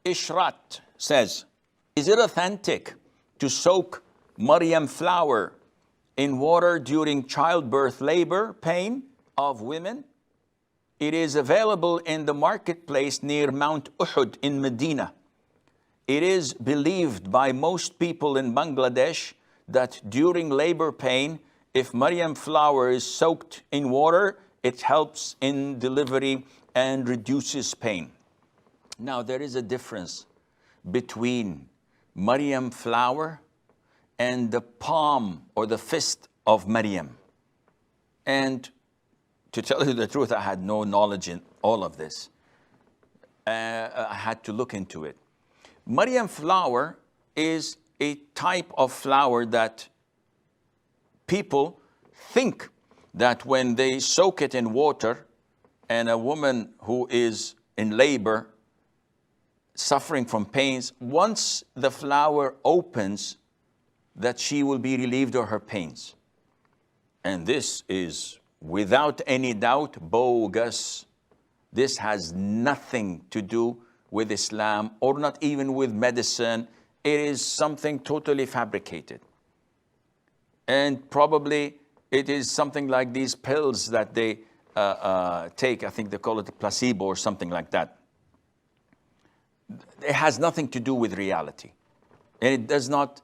Ishrat says, is it authentic to soak Maryam flower in water during childbirth labor pain of women? It is available in the marketplace near Mount Uhud in Medina. It is believed by most people in Bangladesh that during labor pain, if Maryam flower is soaked in water, it helps in delivery and reduces pain. Now, there is a difference between Maryam flower and the palm or the fist of Maryam. And to tell you the truth, I had no knowledge in all of this. I had to look into it. Maryam flower is a type of flower that people think that when they soak it in water and a woman who is in labor, suffering from pains, once the flower opens, that she will be relieved of her pains. And this is without any doubt bogus. This has nothing to do with Islam or not even with medicine. It is something totally fabricated. And probably it is something like these pills that they take. I think they call it a placebo or something like that. It has nothing to do with reality. And it does not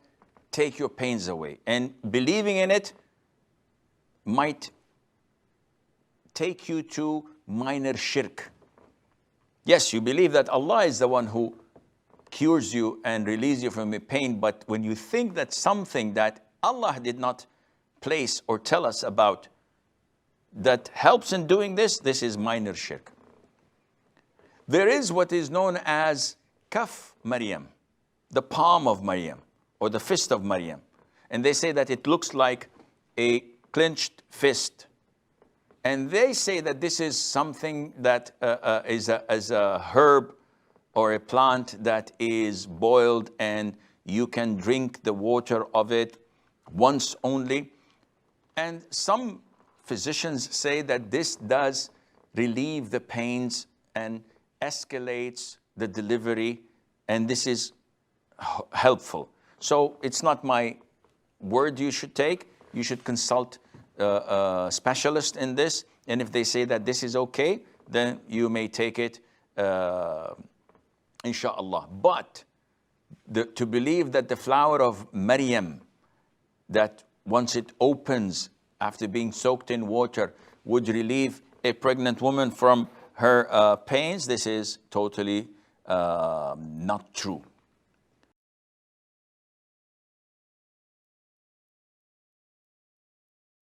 take your pains away. And believing in it might take you to minor shirk. Yes, you believe that Allah is the one who cures you and relieves you from your pain, but when you think that something that Allah did not place or tell us about that helps in doing this, this is minor shirk. There is what is known as kaf Maryam, the palm of Maryam, or the fist of Maryam. And they say that it looks like a clenched fist. And they say that this is something that is a herb or a plant that is boiled and you can drink the water of it once only. And some physicians say that this does relieve the pains and escalates the delivery, and this is helpful. So it's not my word you should take. You should consult a specialist in this, and if they say that this is okay, then you may take it, inshallah. But to believe that the flower of Maryam, that once it opens after being soaked in water, would relieve a pregnant woman from her pains, this is totally not true.